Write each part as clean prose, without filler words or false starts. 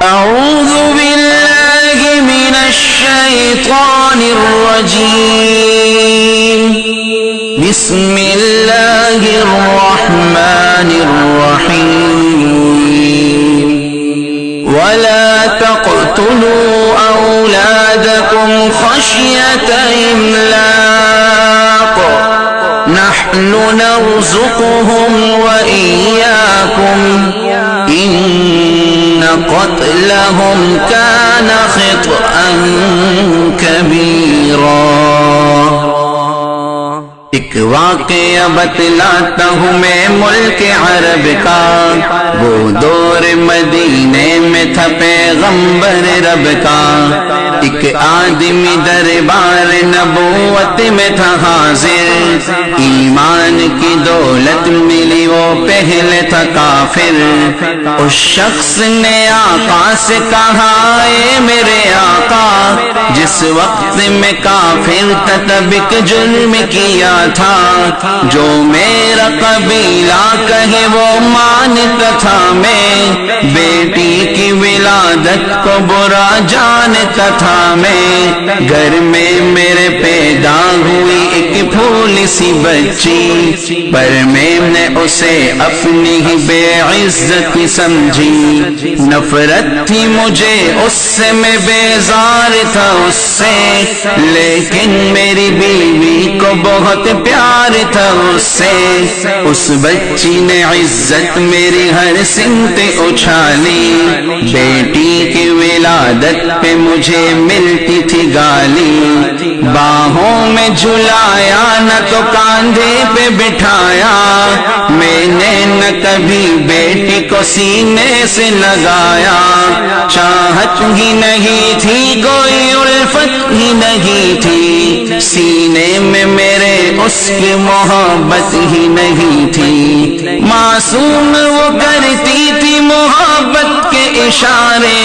أعوذ بالله من الشيطان الرجيم بسم الله الرحمن الرحيم ولا تقتلوا أولادكم خشية إملاق نحن نرزقهم وإياكم إن قتلهم كان خطأ كبيرا۔ ایک واقعہ بتلاتا ہوں میں ملک عرب کا، وہ دور مدینے میں تھا پیغمبر رب کا۔ ایک آدمی دربار نبوت میں تھا حاضر، ایمان کی دولت ملی وہ پہلے تھا کافر۔ اس شخص نے آقا سے کہا اے میرے آقا، جس وقت میں کافر تھا تب ایک جرم کیا تھا، جو میرا قبیلہ کہے وہ مانتا تھا۔ میں بیٹی کی ولادت کو برا جانتا تھا، میں گھر میں میرے پیدا ہوئی ایک پھولی سی بچی، پر میں نے اسے اپنی ہی بے عزت سمجھی۔ نفرت تھی مجھے اس سے، میں بیزار تھا اس سے، لیکن میری بیوی کو بہت پیار تھا اس سے۔ اس بچی نے عزت میری ہر سمت اچھالی، بیٹی کی ولادت پہ مجھے ملتی تھی گالی۔ باہوں میں جھلایا نہ تو کاندھے پہ بٹھایا، میں نے نہ کبھی بیٹی کو سینے سے لگایا۔ چاہت ہی نہیں تھی کوئی الفت ہی نہیں تھی، سینے میں میرے اس کی محبت ہی نہیں تھی۔ معصوم وہ کرتی تھی محبت کے اشارے،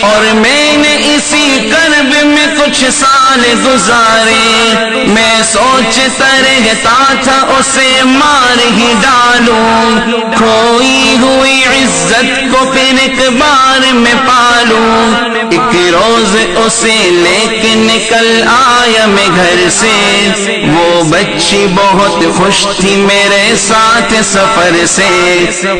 اور میں نے اسی کرب میں کچھ سال گزارے۔ میں سوچتا رہتا تھا اسے مار ہی ڈالوں، کھوئی ہوئی عزت کو پھر ایک بار میں پالوں۔ ایک روز اسے لے کے نکل آیا میں گھر سے، وہ بچی بہت خوش تھی میرے ساتھ سفر سے۔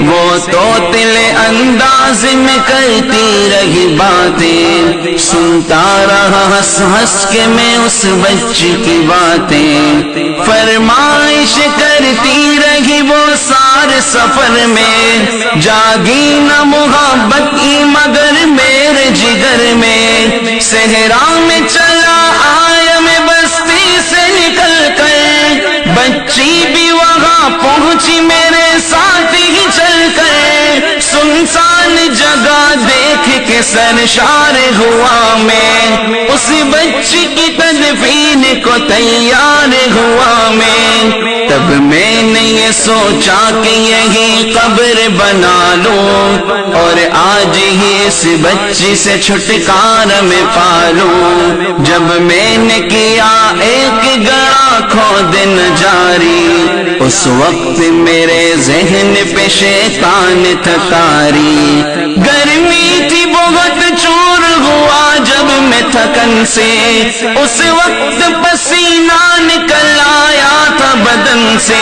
وہ طوطلے انداز میں کرتی رہی باتیں، سنتا رہا ہنس ہنس کے میں اس بچی کی باتیں۔ فرمائش کرتی رہی وہ سارے سفر میں، جاگی نہ محبت کی مگر میرے جگر میں۔ صحرا میں چلا آیا میں بستی سے نکل کر، بچی بھی وہاں پہنچی میرے ساتھ ہی چل کر۔ سنسان جگہ دیکھ کے سرشار ہوا میں، اس بچی کی تدفین کو تیار ہوا میں۔ تب میں نے یہ سوچا کہ یہی قبر بنا لوں، اور آج ہی اس بچی سے چھٹکارا میں پالوں۔ جب میں نے کیا ایک گڑا کھودن جاری، اس وقت میرے ذہن پہ شیطان تھا طاری۔ گرمی تھی بہت چور ہوا جب میں تھکن سے، اس وقت پسینہ نکل آیا تھا بدن سے۔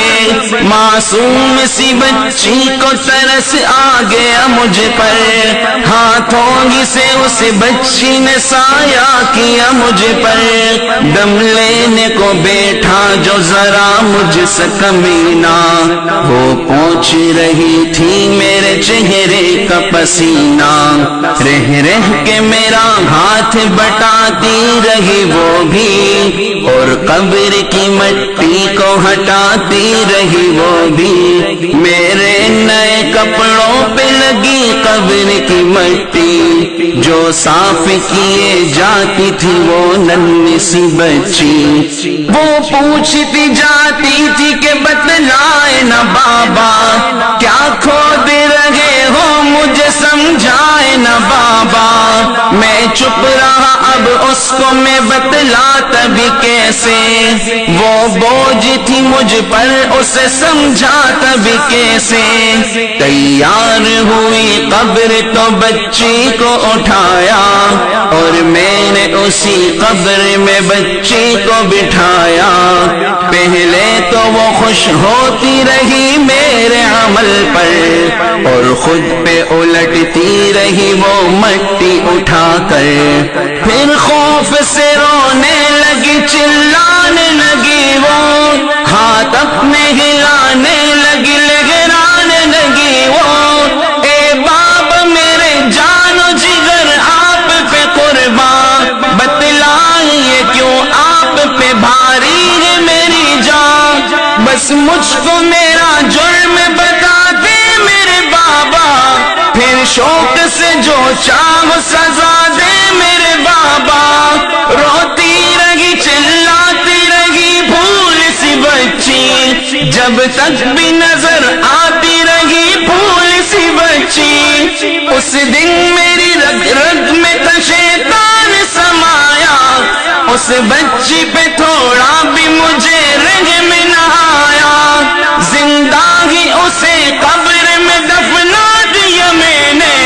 معصوم سی بچی کو ترس آ گیا مجھ پر، ہاتھوں ہی سے اس بچی نے سایہ کیا مجھ پر۔ دم لینے کو بیٹھا جو ذرا مجھ سے کمینہ، وہ پوچھ رہی تھی میرے چہرے کا پسینہ۔ رہ رہ کے میرا ہاتھ بٹاتی رہی وہ بھی، اور قبر کی مٹی کو ہٹاتی رہی وہ بھی۔ میرے نئے کپڑوں پہ لگی قبر کی مٹی، جو صاف کیے جاتی تھی وہ ننھی سی بچی۔ وہ پوچھتی جاتی تھی کہ بتلائے نہ بابا، کیا کھود رہے ہو مجھے سمجھائے نہ بابا۔ میں چپ رہا اب اس کو میں بتلاتا بھی کیسے، وہ بوجھ تھی مجھ پر اسے سمجھاتا بھی کیسے، تیار ہوئی قبر تو بچی کو اٹھایا اور میں نے اسی قبر میں بچی کو بٹھایا، پہلے تو وہ خوش ہوتی رہی میرے عمل پر اور خود پہ الٹتی رہی وہ مٹی اٹھا کر، پھر خوف سے رونے لگی چلانے لگی وہ، ہاتھ اپنے ہلانے لگی لگرانے لگی وہ، اے باب میرے جان و جگر آپ پہ قربان، بتلائیے کیوں آپ پہ بھاری ہے میری جان، بس مجھ کو میرا جرم بتا دے میرے بابا، پھر شوق سے جو چاہو سزا دے میرے بابا، روتی رہی چلاتی رہی بھول سی بچی، جب تک بھی نظر آتی رہی بھول سی بچی، اس دن میری رگ رگ میں تھا شیطان سمایا، اس بچی پہ تھوڑا بھی مجھے رنگ میں نہ آیا، زندہ ہی اسے قبر میں دفنا دیا میں نے،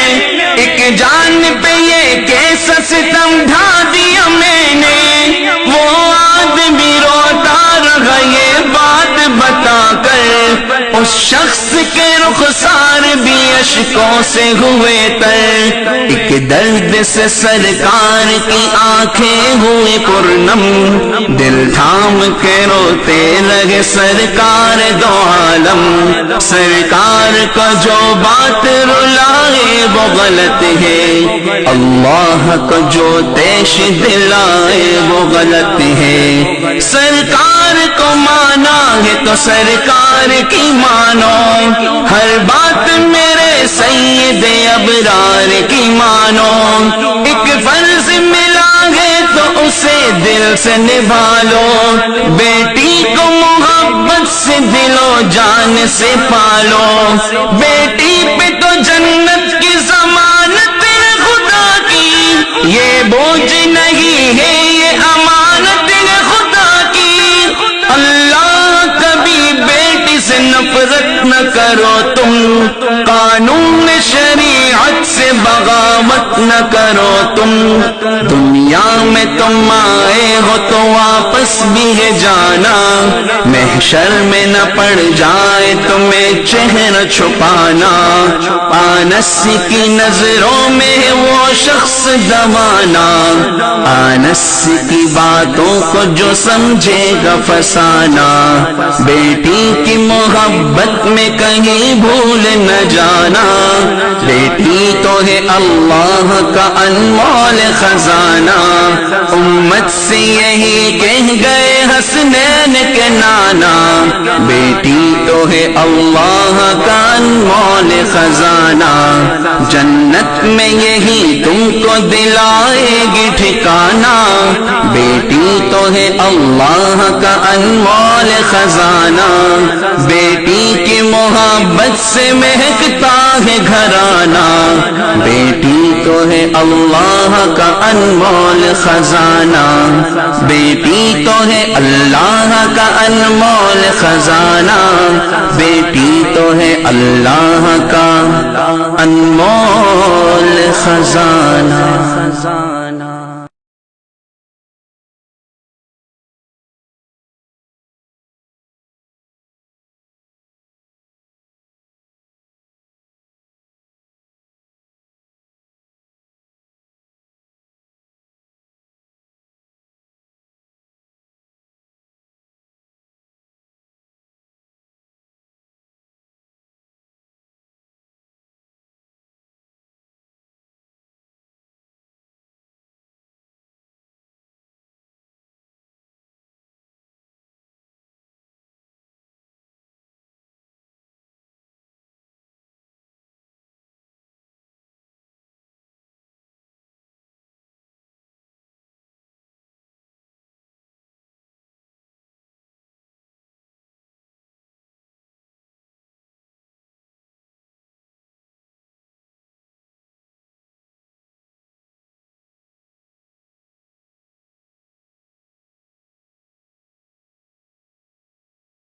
ایک جان پہ یہ کیسا ستم ڈھا دیا میں نے، وہ آدمی روتا رہا یہ بات بتا کر، اس شخص کے رخسار بھی اشکوں سے ہوئے تر، ایک درد سے سرکار کی آنکھیں ہوئی پرنم، دل تھام کے روتے لگے سرکار دو عالم، سرکار کا جو بات رلائے وہ غلط ہے، اللہ کا جو دیش دلائے وہ غلط ہے، سرکار کو مانا ہے تو سرکار کی مانو، ہر بات میرے سید ابرار کی مانو، ایک فرض ملا ہے تو اسے دل سے نبھا لو، بیٹی کو محبت سے دل و جان سے پالو، بیٹی پہ تو جنت کی ضمانت ہے خدا کی، یہ بوجھ نہیں ہے یہ امانت ہے خدا کی، اللہ کبھی بیٹی سے نفرت نہ کرو تم، قانون شریعت سے بغاوت نہ کرو تم، دنیا میں تم آئے ہو تو واپس بھی ہے جانا، محشر میں نہ پڑ جائے تمہیں چہرہ چھپانا، آنس کی نظروں میں وہ شخص دوانا، آنس کی باتوں کو جو سمجھے گا فسانا، بیٹی کی محبت میں کہیں بھول نہ جانا، بیٹی تو ہے اللہ کا انمول خزانہ، امت سے یہی کہہ گئے حسنین کے نانا، بیٹی تو ہے اللہ کا انمول خزانہ، جنت میں یہی تم کو دلائے گی ٹھکانہ، بیٹی تو ہے اللہ کا انمول خزانہ، بیٹی کی محبت سے مہکتا ہے گھرانہ، بیٹی تو ہے اللہ کا انمول خزانہ، بیٹی تو ہے اللہ کا انمول خزانہ، بیٹی تو ہے اللہ کا انمول خزانہ۔